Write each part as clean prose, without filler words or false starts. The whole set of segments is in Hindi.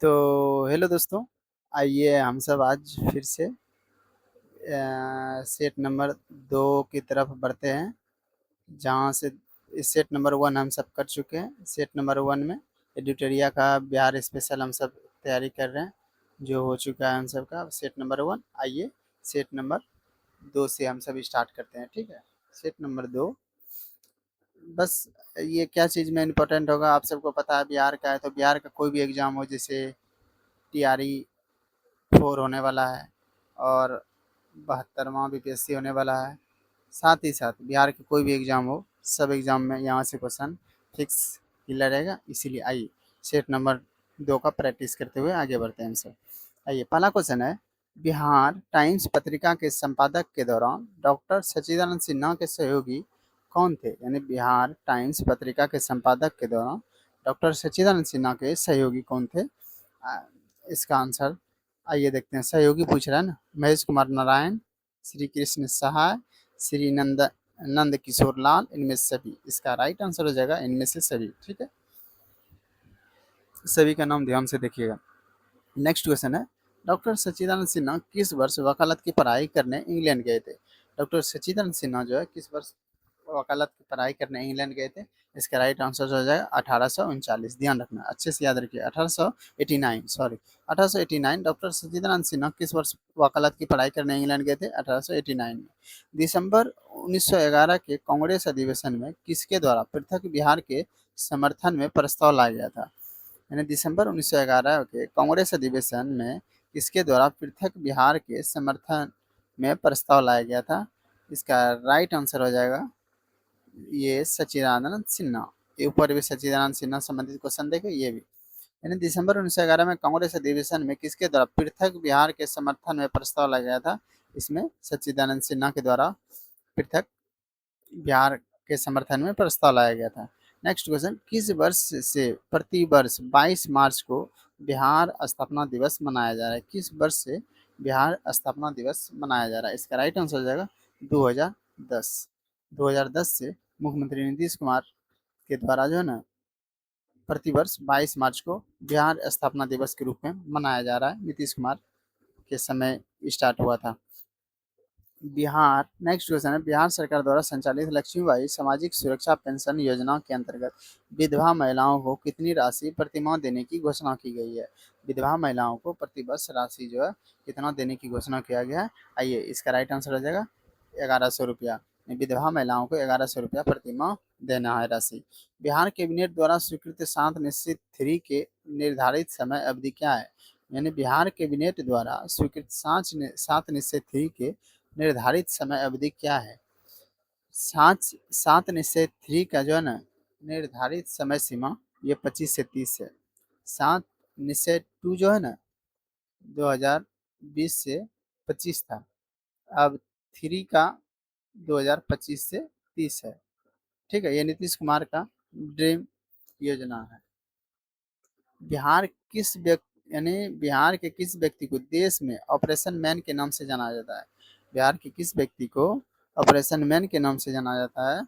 तो हेलो दोस्तों, आइए हम सब आज फिर से सेट नंबर 2 की तरफ बढ़ते हैं, जहाँ से इस सेट नंबर 1 हम सब कर चुके हैं। सेट नंबर 1 में एडिटोरिया का बिहार स्पेशल हम सब तैयारी कर रहे हैं, जो हो चुका है हम सब का सेट नंबर 1। आइए सेट नंबर 2 से हम सब स्टार्ट करते हैं, ठीक है? सेट नंबर 2, बस ये क्या चीज़ में इम्पोर्टेंट होगा आप सबको पता है, बिहार का है तो बिहार का कोई भी एग्ज़ाम हो, जैसे टीआरई 4 होने वाला है और 72वां बीपीएससी होने वाला है। साथ ही साथ बिहार के कोई भी एग्ज़ाम हो, सब एग्ज़ाम में यहाँ से क्वेश्चन फिक्स ही रहेगा। इसीलिए आइए सेट नंबर 2 का प्रैक्टिस करते हुए आगे बढ़ते हैं हम सब। आइए पहला क्वेश्चन है, बिहार टाइम्स पत्रिका के संपादक के दौरान डॉक्टर सच्चिदानंद सिन्हा के सहयोगी कौन थे? यानी बिहार टाइम्स पत्रिका के संपादक के दौरान डॉक्टर सच्चिदानंद सिन्हा के सहयोगी कौन थे? आ, इसका आंसर आइए देखते हैं। सहयोगी पूछ रहा है ना, महेश कुमार नारायण, श्री कृष्ण सहाय, श्री नंद किशोर लाल, इनमें से सभी। इसका राइट आंसर हो जाएगा इनमें से सभी, ठीक है? सभी का नाम ध्यान से देखिएगा। नेक्स्ट क्वेश्चन है, डॉक्टर सच्चिदानंद सिन्हा किस वर्ष वकालत की पढ़ाई करने इंग्लैंड गए थे? डॉक्टर सच्चिदानंद सिन्हा जो है किस वर्ष वकालत की पढ़ाई करने इंग्लैंड गए थे? इसका राइट आंसर हो जाएगा 1839। ध्यान रखना, अच्छे से याद रखिए, 1889, सॉरी 1889। डॉक्टर सच्चिदानंद सिन्हा किस वर्ष वकालत की पढ़ाई करने इंग्लैंड गए थे? 1889 में। दिसंबर 1911 के कांग्रेस अधिवेशन में किसके द्वारा पृथक बिहार के समर्थन में प्रस्ताव लाया गया था? यानी दिसंबर 1911 के कांग्रेस अधिवेशन में किसके द्वारा पृथक बिहार के समर्थन में प्रस्ताव लाया गया था? इसका राइट आंसर हो जाएगा ये सच्चिदानंद सिन्हा। ये ऊपर भी सच्चिदानंद सिन्हा संबंधित क्वेश्चन देखे, ये भी। यानी दिसंबर 1911 में कांग्रेस अधिवेशन में किसके द्वारा पृथक बिहार के समर्थन में प्रस्ताव लाया गया था? इसमें सच्चिदानंद सिन्हा के द्वारा पृथक बिहार के समर्थन में प्रस्ताव लाया गया था। नेक्स्ट क्वेश्चन, किस वर्ष से प्रति वर्ष 22 मार्च को बिहार स्थापना दिवस मनाया जा रहा है? किस वर्ष से बिहार स्थापना दिवस मनाया जा रहा है? इसका राइट आंसर हो जाएगा 2010। 2010 से मुख्यमंत्री नीतीश कुमार के द्वारा जो है ना, प्रतिवर्ष 22 मार्च को बिहार स्थापना दिवस के रूप में मनाया जा रहा है। नीतीश कुमार के समय स्टार्ट हुआ था। बिहार नेक्स्ट क्वेश्चन है, बिहार सरकार द्वारा संचालित लक्ष्मीबाई सामाजिक सुरक्षा पेंशन योजना के अंतर्गत विधवा महिलाओं को कितनी राशि प्रतिमाह देने की घोषणा की गई है? विधवा महिलाओं को प्रतिवर्ष राशि जो है कितना देने की घोषणा किया गया है? आइए इसका राइट आंसर हो जाएगा 1100 रुपया। विधवा महिलाओं को 1100 रुपया प्रतिमाह देना है राशि। बिहार कैबिनेट द्वारा स्वीकृत 7 निश्चित 3 के निर्धारित समय अवधि क्या है? यानी बिहार कैबिनेट द्वारा स्वीकृत 7 निश्चय 3 के निर्धारित समय अवधि क्या है? 7 निश्चय 3 का जो है ना निर्धारित समय सीमा ये 25 से 30 है। 7 निश्चय 2 जो है ना 2020 से 25 था, अब 3 का 2025 से 30 है, ठीक है? ये नीतीश कुमार का ड्रीम योजना है। बिहार किस व्यक्ति यानी बिहार के किस व्यक्ति को देश में ऑपरेशन मैन के नाम से जाना जाता है? बिहार के किस व्यक्ति को ऑपरेशन मैन के नाम से जाना जाता है?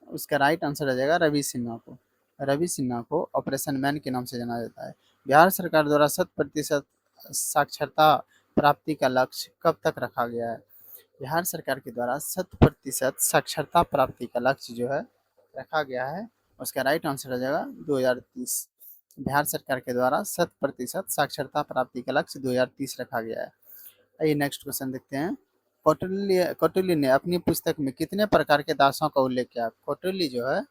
उसका राइट आंसर आ जाएगा रवि सिन्हा को। रवि सिन्हा को ऑपरेशन मैन के नाम से जाना जाता है। बिहार सरकार द्वारा 100% साक्षरता प्राप्ति का लक्ष्य कब तक रखा गया है? बिहार सरकार के द्वारा 100% साक्षरता प्राप्ति का लक्ष्य जो है रखा गया है, उसका राइट आंसर हो जाएगा 2030। बिहार सरकार के द्वारा 100% साक्षरता प्राप्ति का लक्ष्य 2030 रखा गया है। आइए नेक्स्ट क्वेश्चन देखते हैं। कौटिल्य ने अपनी पुस्तक में कितने प्रकार के दासों का उल्लेख किया? कौटिल्य जो है,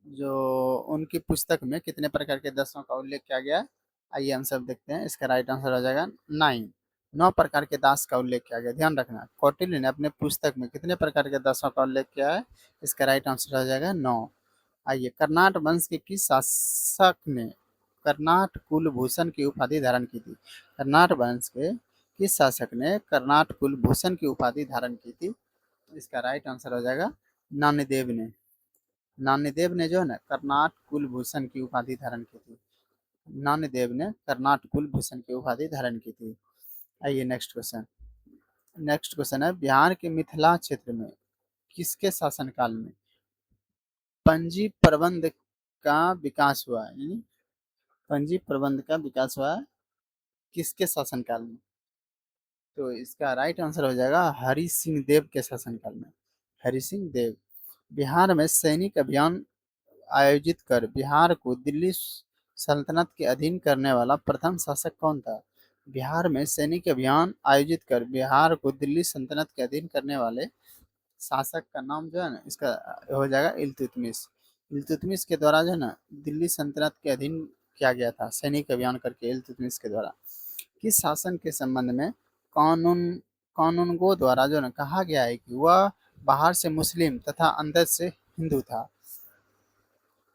जो उनकी पुस्तक में कितने प्रकार के दासों का उल्लेख किया गया है? आइए हम सब देखते हैं। इसका राइट आंसर हो जाएगा 9। 9 प्रकार के दास का उल्लेख किया गया। ध्यान रखना, कौटिल्य ने अपने पुस्तक में कितने प्रकार के दासों का उल्लेख किया है? इसका राइट आंसर हो जाएगा 9। आइए, कर्नाट वंश के किस शासक ने कर्नाट कुलभूषण की उपाधि धारण की थी? कर्नाट वंश के किस शासक ने कर्नाट कुलभूषण की उपाधि धारण की थी? इसका राइट आंसर हो जाएगा नान्यदेव ने। नान्यदेव ने जो है ना कर्नाट कुलभूषण की उपाधि धारण की थी। नान्यदेव ने कर्नाट कुलभूषण की उपाधि धारण की थी। आइए नेक्स्ट क्वेश्चन। नेक्स्ट क्वेश्चन है, बिहार के मिथिला क्षेत्र में किसके शासनकाल में पंजी प्रबंध का विकास हुआ? यानी पंजीब प्रबंध का विकास हुआ किसके शासनकाल में? तो इसका राइट आंसर हो जाएगा हरि सिंह देव के शासनकाल में। हरि सिंह देव। बिहार में सैनिक अभियान आयोजित कर बिहार को दिल्ली सल्तनत के अधीन करने वाला प्रथम शासक कौन था? बिहार में सैनिक अभियान आयोजित कर बिहार को दिल्ली सल्तनत के अधीन करने वाले शासक का नाम जो है ना, इसका हो जाएगा इल्तुतमिश। इल्तुतमिश के द्वारा जो है ना दिल्ली सल्तनत के अधीन किया गया था सैनिक अभियान करके इल्तुतमिश के द्वारा। किस शासन के संबंध में कानून कानूनगो द्वारा जो है ना कहा गया है कि वह बाहर से मुस्लिम तथा अंदर से हिंदू था?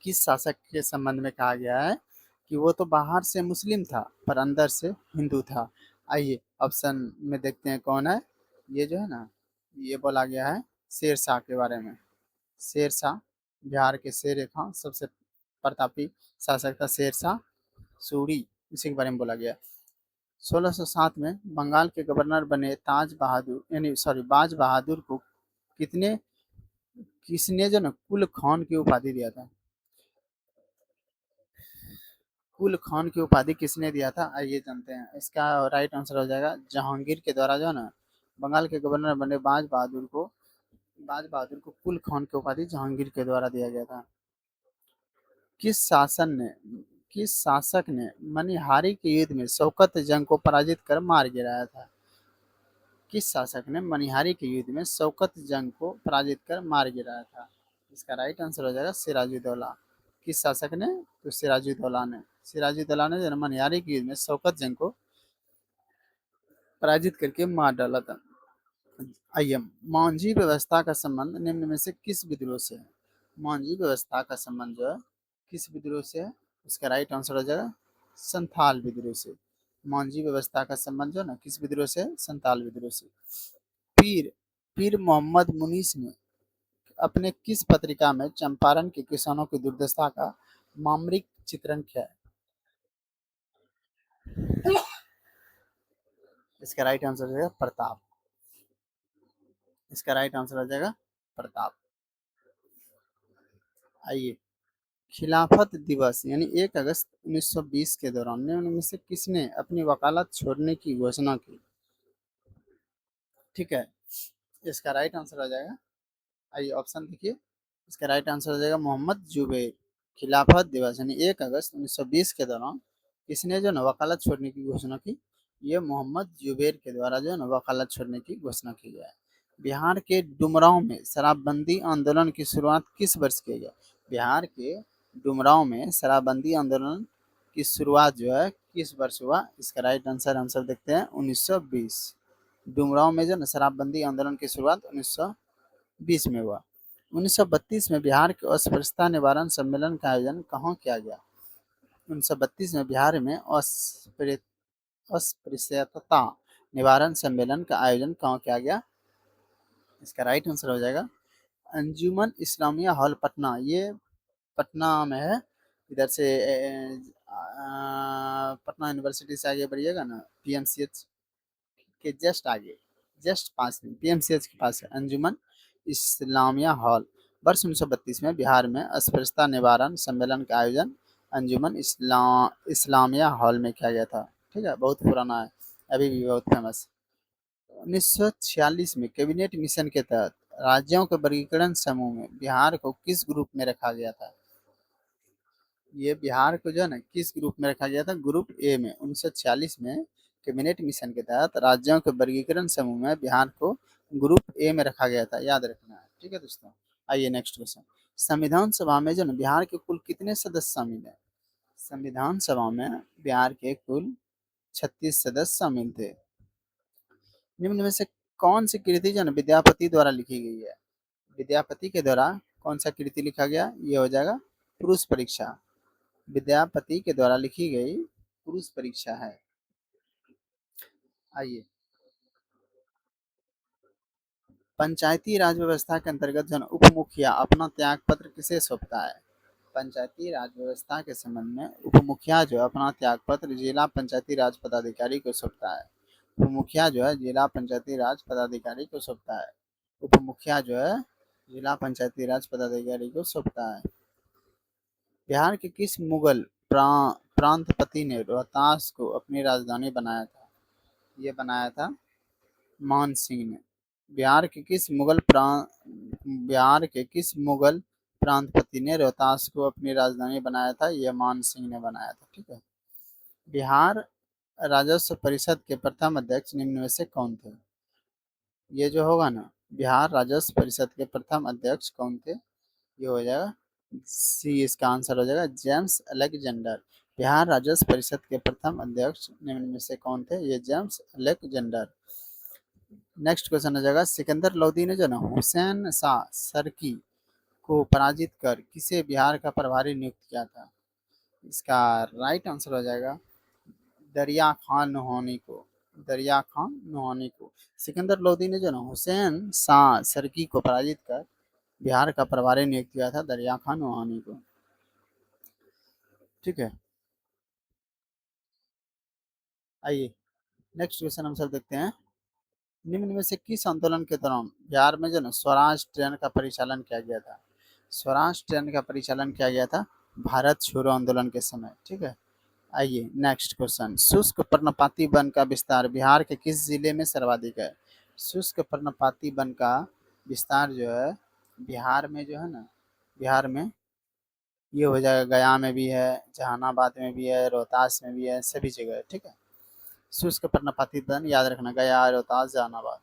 किस शासक के संबंध में कहा गया है कि वो तो बाहर से मुस्लिम था पर अंदर से हिंदू था? आइए ऑप्शन में देखते हैं कौन है। ये जो है ना, ये बोला गया है शेर शाह के बारे में। शेर शाह, बिहार के शेर खां सबसे प्रतापी शासक था शेर शाह सूरी, इसी के बारे में बोला गया। 1607 में बंगाल के गवर्नर बने ताज बहादुर यानी सॉरी बाज बहादुर को कितने किसने जो ना कुल खान की उपाधि दिया था? कुल खान की उपाधि किसने दिया था, आइए जानते हैं। इसका राइट आंसर हो जाएगा जहांगीर के द्वारा जो है ना बंगाल के गवर्नर बने बाज बहादुर को कुल खान की उपाधि जहांगीर के द्वारा दिया गया था। किस शासन ने किस शासक ने मनिहारी के युद्ध में शौकत जंग को पराजित कर मार गिराया था? किस शासक ने मनिहारी के युद्ध में शौकत जंग को पराजित कर मार गिराया था? इसका राइट आंसर हो जाएगा सिराजुद्दौला। किस शासक ने? तो सिराजुद्दौला ने। सिराजुद्दौला ने जो मनिहारी के युद्ध में शौकत जंग को पराजित करके मार डाला था। आइए, मांझी व्यवस्था का संबंध निम्न में से किस विद्रोह से है? मांझी व्यवस्था का संबंध जो है किस विद्रोह से है? इसका राइट आंसर हो जाएगा संथाल विद्रोह से। मांझी व्यवस्था का संबंध जो है ना किस विद्रोह से है? संथाल विद्रोह से। पीर पीर मोहम्मद मुनीस ने अपने किस पत्रिका में चंपारण के किसानों की दुर्दशा का मामरिक चित्रण किया है? इसका राइट आंसर हो जाएगा प्रताप। इसका राइट आंसर हो जाएगा प्रताप। आइए, खिलाफत दिवस यानी 1 अगस्त 1920 के दौरान निम्न में से किसने अपनी वकालत छोड़ने की घोषणा की? ठीक है, इसका राइट आंसर हो जाएगा, आइए ऑप्शन देखिए। इसका राइट आंसर हो जाएगा मोहम्मद जुबैर। खिलाफत दिवस यानी 1 अगस्त 1920 के दौरान किसने जो है वकालत छोड़ने की घोषणा की? ये मोहम्मद जुबैर के द्वारा जो है ना वकालत छोड़ने की घोषणा की गई है। बिहार के डुमरांव में शराबबंदी आंदोलन की शुरुआत किस वर्ष की गई? बिहार के डुमरांव में शराबबंदी आंदोलन की शुरुआत जो है किस वर्ष हुआ? इसका राइट आंसर हम सब देखते हैं 1920। डुमरांव में जो है शराबबंदी आंदोलन की शुरुआत 1920 में हुआ। 1932 में बिहार के अस्पृश्यता निवारण सम्मेलन का आयोजन कहाँ किया गया? 1932 में बिहार में अस्पृश्यता निवारण सम्मेलन का आयोजन कहाँ किया गया? इसका राइट आंसर हो जाएगा अंजुमन इस्लामिया हॉल पटना। ये पटना में है। इधर से पटना यूनिवर्सिटी से आगे बढ़िएगा ना, पीएमसीएच के जस्ट आगे, जस्ट पास में पीएमसीएच के पास है अंजुमन इस्लामिया हॉल। वर्ष 1932 में बिहार में अस्पृश्यता निवारण सम्मेलन का आयोजन अंजुमन इस्लामिया हॉल में किया गया था। ठीक है, बहुत पुराना है, अभी भी बहुत फेमस। 1946 में कैबिनेट मिशन के तहत राज्यों के वर्गीकरण समूह में बिहार को किस ग्रुप में रखा गया था? ये बिहार को जो है ना किस ग्रुप में रखा गया था? ग्रुप ए में। 1946 में कैबिनेट मिशन के तहत राज्यों के वर्गीकरण समूह में बिहार को ग्रुप ए में रखा गया था, याद रखना है। ठीक है दोस्तों, आइए नेक्स्ट क्वेश्चन। संविधान सभा में जो है बिहार के कुल कितने सदस्य शामिल है? संविधान सभा में बिहार के कुल 36 सदस्य शामिल थे। निम्न में से कौन सी कृति जो है विद्यापति द्वारा लिखी गई है? विद्यापति के द्वारा कौन सा कृति लिखा गया? ये हो जाएगा पुरुष परीक्षा। विद्यापति के द्वारा लिखी गई पुरुष परीक्षा है। आइए, पंचायती राज व्यवस्था के अंतर्गत जो उप मुखिया अपना त्याग पत्र किसे सौंपता है? पंचायती राज व्यवस्था के संबंध में उप मुखिया जो है अपना त्याग पत्र जिला पंचायती राज पदाधिकारी को सौंपता है। उप मुखिया जो है जिला पंचायती राज पदाधिकारी को सौंपता है। उप मुखिया जो है जिला पंचायती राज पदाधिकारी को सौंपता है। बिहार के किस मुगल प्रांतपति ने रोहतास को अपनी राजधानी बनाया था? ये बनाया था मान सिंह ने। बिहार के किस मुगल बिहार के किस मुगल प्रांतपति ने रोहतास को अपनी राजधानी बनाया था? ये मान सिंह ने बनाया था। ठीक है। बिहार राजस्व परिषद के प्रथम अध्यक्ष निम्न में से कौन थे? ये जो होगा ना, बिहार राजस्व परिषद के प्रथम अध्यक्ष कौन थे? ये हो जाएगा सी, इसका आंसर हो जाएगा जेम्स अलेक्जेंडर। बिहार राजस्व परिषद के प्रथम अध्यक्ष निम्न में से कौन थे? ये जेम्स अलेक्जेंडर। नेक्स्ट क्वेश्चन हो जाएगा, सिकंदर लोदी ने जो ना हुसैन शाह सरकी को पराजित कर किसे बिहार का प्रभारी नियुक्त किया था? इसका राइट आंसर हो जाएगा दरिया खान नुहानी को। दरिया खान नुहानी को। सिकंदर लोदी ने जो ना हुसैन शाह सरकी को पराजित कर बिहार का प्रभारी नियुक्त किया था, दरिया खान नुहानी को। ठीक है। आइए नेक्स्ट क्वेश्चन हम सब देखते हैं, निम्न में से किस आंदोलन के दौरान बिहार में जो ना स्वराज ट्रेन का परिचालन किया गया था? स्वराज ट्रेन का परिचालन किया गया था भारत छोड़ो आंदोलन के समय। ठीक है। आइए नेक्स्ट क्वेश्चन, शुष्क पर्णपाती वन का विस्तार बिहार के किस जिले में सर्वाधिक है? शुष्क पर्णपाती वन का विस्तार जो है बिहार में जो है ना, बिहार में ये हो जाएगा, गया में भी है, जहानाबाद में भी है, रोहतास में भी है, सभी जगह है। ठीक है। शुष्क पर्णपाती वन याद रखना, गया, रोहतास, जहानाबाद।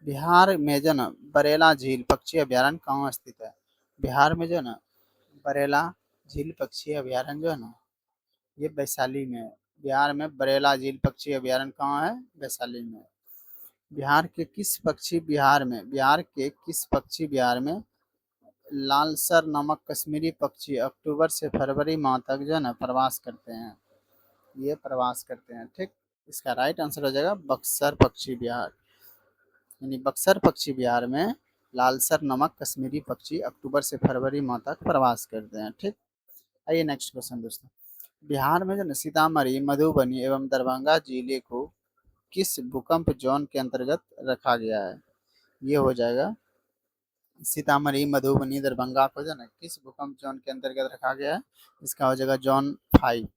बिहार में जो ना बरेला झील पक्षी अभ्यारण्य कहाँ स्थित है? बिहार में जो ना बरेला झील पक्षी अभ्यारण्य जो है ना, ये वैशाली में है। बिहार में बरेला झील पक्षी अभ्यारण्य कहाँ है? वैशाली में। बिहार के किस पक्षी बिहार में लालसर नामक कश्मीरी पक्षी अक्टूबर से फरवरी माह तक जो है ना प्रवास करते हैं? ये प्रवास करते हैं। ठीक। इसका राइट आंसर हो जाएगा बक्सर पक्षी बिहार, यानी बक्सर पक्षी बिहार में लालसर नमक कश्मीरी पक्षी अक्टूबर से फरवरी माह तक प्रवास करते हैं। ठीक। आइए नेक्स्ट क्वेश्चन दोस्तों, बिहार में जो ना सीतामढ़ी, मधुबनी एवं दरभंगा जिले को किस भूकंप जोन के अंतर्गत रखा गया है? ये हो जाएगा सीतामढ़ी, मधुबनी, दरभंगा को जो ना किस भूकंप जोन के अंतर्गत रखा गया है? इसका हो जाएगा जोन 5।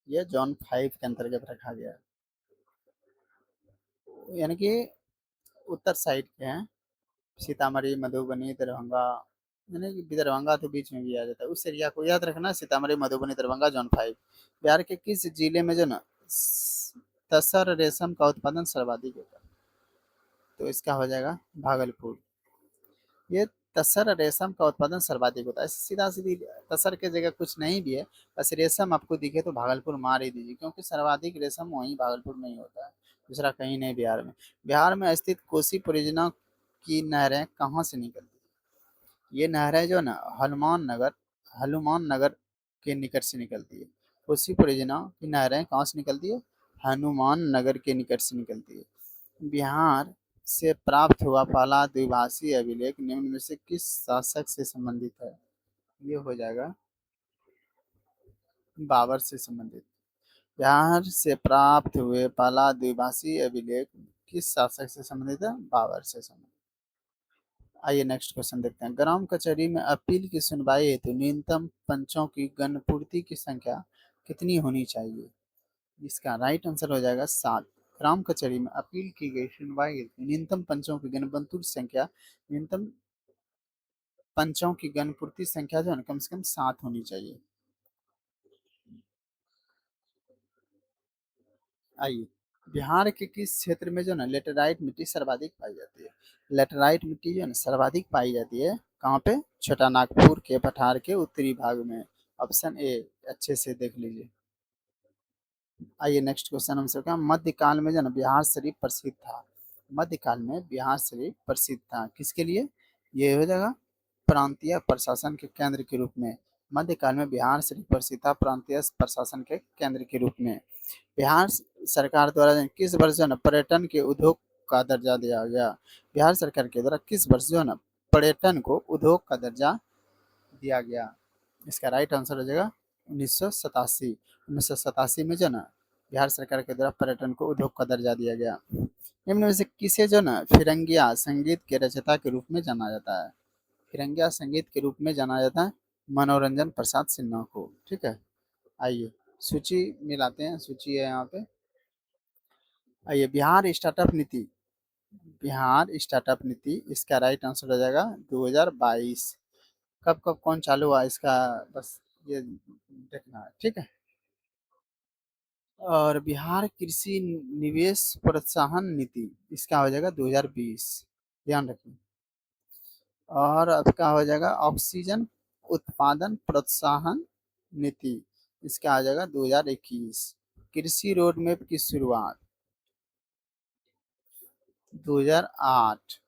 ये जोन 5 के अंतर्गत रखा गया है, यानी कि उत्तर साइड के हैं सीतामढ़ी, मधुबनी, दरभंगा, यानी कि दरभंगा तो बीच में भी आ जाता है, उस एरिया को याद रखना, सीतामढ़ी, मधुबनी, दरभंगा, जोन 5। बिहार के किस जिले में जो ना तसर रेशम का उत्पादन सर्वाधिक होता है? तो इसका हो जाएगा भागलपुर। ये तसर रेशम का उत्पादन सर्वाधिक होता है, सीधा सीधी तसर के जगह कुछ नहीं भी है, बस रेशम आपको दिखे तो भागलपुर मार ही दीजिए, क्योंकि सर्वाधिक रेशम वहीं भागलपुर में ही होता है, दूसरा कहीं नहीं बिहार में। बिहार में स्थित कोसी परियोजना की नहरें कहाँ से निकलती है? ये नहरें जो ना हनुमान नगर के निकट से निकलती है। कोसी परियोजना की नहरें कहाँ से निकलती है? हनुमान नगर के निकट से निकलती है। बिहार से प्राप्त हुआ पहला द्विभाषी अभिलेख निम्न में से किस शासक से संबंधित है? ये हो जाएगा बाबर से संबंधित। बिहार से प्राप्त हुए पहला द्विभाषी अभिलेख किस शासक से संबंधित है? बाबर से संबंधित। आइए नेक्स्ट क्वेश्चन देखते हैं, ग्राम कचहरी में अपील की सुनवाई हेतु न्यूनतम पंचों की गणपूर्ति की संख्या कितनी होनी चाहिए? इसका राइट आंसर हो जाएगा 7। ग्राम कचहरी में अपील की गई सुनवाई हेतु न्यूनतम पंचों की गणपूर्ति संख्या, न्यूनतम पंचों की गणपूर्ति संख्या जो है ना कम से कम 7 होनी चाहिए। आइए, बिहार के किस क्षेत्र में जो है ना लेटेराइट मिट्टी सर्वाधिक पाई जाती है? लेटेराइट मिट्टी जो है ना सर्वाधिक पाई जाती है कहाँ पे? छोटा नागपुर के पठार के उत्तरी भाग में। ऑप्शन ए अच्छे से देख लीजिए। आइए नेक्स्ट क्वेश्चन हमसे क्या, मध्यकाल में जो ना बिहार शरीफ प्रसिद्ध था? मध्यकाल में बिहार शरीफ प्रसिद्ध था किसके लिए? ये हो जाएगा प्रांतीय प्रशासन के केंद्र के रूप में। मध्यकाल में बिहार शरीफ प्रसिद्ध था प्रांतीय प्रशासन के केंद्र के रूप में। बिहार सरकार द्वारा किस वर्ष जो है ना पर्यटन के उद्योग का दर्जा दिया गया? बिहार सरकार के द्वारा किस वर्ष जो है ना पर्यटन को उद्योग का दर्जा दिया गया? इसका राइट आंसर हो जाएगा 1987। 1987 में जो ना बिहार सरकार के द्वारा पर्यटन को उद्योग का दर्जा दिया गया। निम्न में से किसे जो ना फिरंगिया संगीत के रचयिता के रूप में जाना जाता है? फिरंगिया संगीत के रूप में जाना जाता है मनोरंजन प्रसाद सिन्हा को। ठीक है। आइए सूची मिलाते हैं, सूची है यहाँ पे। आइए, बिहार स्टार्टअप नीति, बिहार स्टार्टअप नीति, इसका राइट आंसर हो जाएगा 2022। कब कब कौन चालू हुआ इसका बस ये देखना है, ठीक है। और बिहार कृषि निवेश प्रोत्साहन नीति, इसका हो जाएगा 2020, ध्यान रखिए। और आपका हो जाएगा ऑक्सीजन उत्पादन प्रोत्साहन नीति, इसका आ जाएगा 2021। कृषि रोड मैप की शुरुआत 2008।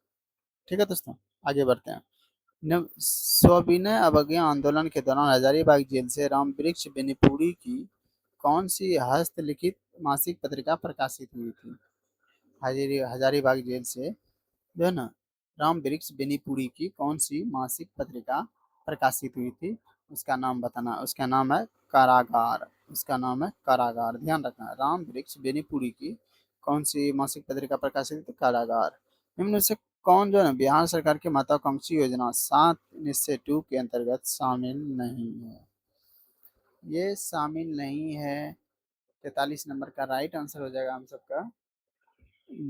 ठीक है दोस्तों, आगे बढ़ते हैं। सविनय अवज्ञा आंदोलन के दौरान हजारीबाग जेल से रामवृक्ष बेनीपुरी की कौन सी हस्तलिखित मासिक पत्रिका प्रकाशित हुई थी? हजारीबाग जेल से जो है ना, राम वृक्ष बेनीपुरी की कौन सी मासिक पत्रिका प्रकाशित हुई थी? उसका नाम बताना। उसका नाम है कारागार, उसका नाम है कारागार, ध्यान रखना। राम वृक्ष बेनीपुरी की कौन सी मासिक पत्रिका प्रकाशित हुई थी? कारागार। निम्न में से कौन जो है ना बिहार सरकार की महत्वाकांक्षी योजना 7 निश्चय 2 के अंतर्गत शामिल नहीं है? ये शामिल नहीं है। 43 नंबर का राइट आंसर हो जाएगा हम सबका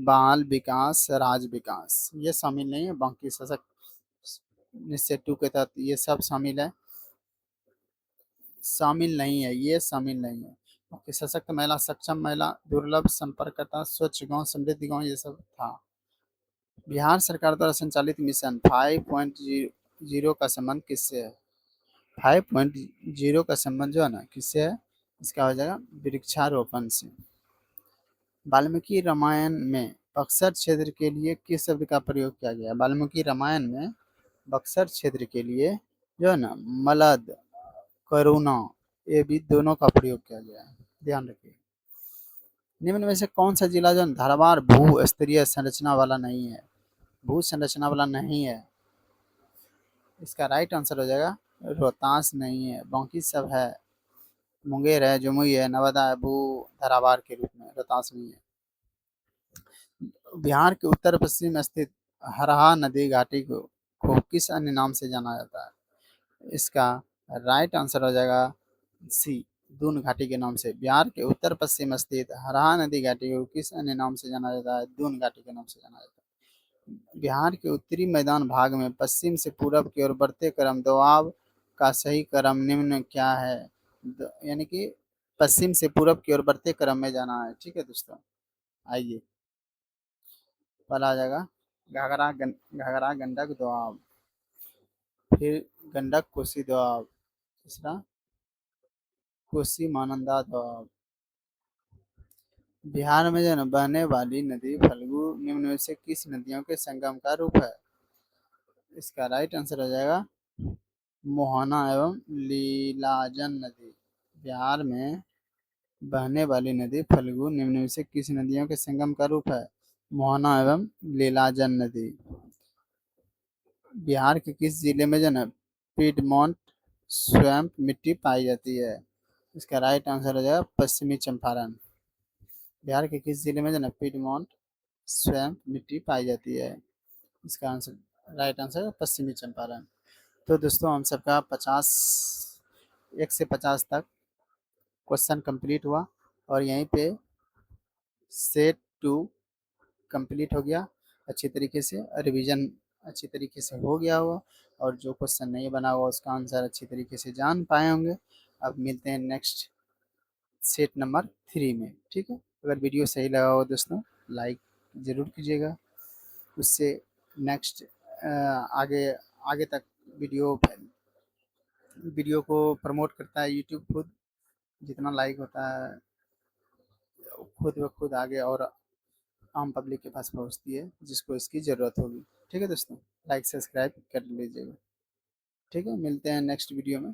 बाल विकास राज विकास, ये शामिल नहीं है। बाकी सशक्त निश्चय 2 के तहत ये सब शामिल है, शामिल नहीं है, ये शामिल नहीं है। बाकी सशक्त महिला, सक्षम महिला, दुर्लभ संपर्कता, स्वच्छ गांव, समृद्ध गांव, ये सब था। बिहार सरकार द्वारा संचालित मिशन 5.0 का संबंध किससे है? 5.0 का संबंध जो है ना किससे है? इसका हो जाएगा वृक्षारोपण से। वाल्मीकि रामायण में बक्सर क्षेत्र के लिए किस शब्द का प्रयोग किया गया? वाल्मीकि रामायण में बक्सर क्षेत्र के लिए जो है ना मलद, करुणा, ये भी दोनों का प्रयोग किया गया है, ध्यान रखिए। निम्न में से कौन सा जिला जो है धारवाड़ भू स्तरीय संरचना वाला नहीं है? भू संरचना वाला नहीं है, इसका राइट आंसर हो जाएगा रोहतास नहीं है, बाकी सब है। मुंगेर है, जमुई है, नवादा है भू धारावाड़ के रूप में, रोहतास नहीं है। बिहार के उत्तर पश्चिम स्थित हरहा नदी घाटी को किस अन्य नाम से जाना जाता है? इसका राइट आंसर हो जाएगा सी, दून घाटी के नाम से। बिहार के उत्तर पश्चिम स्थित हरहा नदी घाटी को किस अन्य नाम से जाना जाता है? दून घाटी के नाम से जाना जाता है। बिहार के उत्तरी मैदान भाग में पश्चिम से पूरब की ओर बढ़ते क्रम दोआब का सही क्रम निम्न क्या है? यानी कि पश्चिम से पूरब की ओर बढ़ते क्रम में जाना है, ठीक है दोस्तों। आइए, पहला आ जाएगा घाघरा गंडक दोआब, फिर गंडक कोसी दोआब, तीसरा कोसी महानंदा दोआब। बिहार में जो है ना बहने वाली नदी फल्गु निम्न में से किस नदियों के संगम का रूप है? इसका राइट आंसर हो जाएगा मोहना एवं लीलाजन नदी। बिहार में बहने वाली नदी फल्गु निम्न में से किस नदियों के संगम का रूप है? मोहना एवं लीलाजन नदी। बिहार के किस जिले में जो है पीडमोंट स्वैम्प मिट्टी पाई जाती है? इसका राइट आंसर हो जाएगा पश्चिमी चंपारण। बिहार के किस जिले में जो है पीडमोंट स्वैम्प मिट्टी पाई जाती है? इसका आंसर राइट आंसर है पश्चिमी चंपारण। तो दोस्तों हम सबका 50, 1 से 50 तक क्वेश्चन कंप्लीट हुआ, और यहीं पे सेट 2 कंप्लीट हो गया अच्छी तरीके से। रिवीजन अच्छी तरीके से हो गया हुआ, और जो क्वेश्चन नहीं बना हुआ उसका आंसर अच्छी तरीके से जान पाए होंगे। अब मिलते हैं नेक्स्ट सेट नंबर 3 में, ठीक है। अगर वीडियो सही लगा हो दोस्तों, लाइक ज़रूर कीजिएगा, उससे नेक्स्ट आगे आगे तक वीडियो वीडियो को प्रमोट करता है यूट्यूब खुद। जितना लाइक होता है खुद ब खुद आगे और आम पब्लिक के पास पहुंचती है जिसको इसकी ज़रूरत होगी, ठीक है दोस्तों। लाइक सब्सक्राइब कर लीजिएगा, ठीक है। मिलते हैं नेक्स्ट वीडियो में।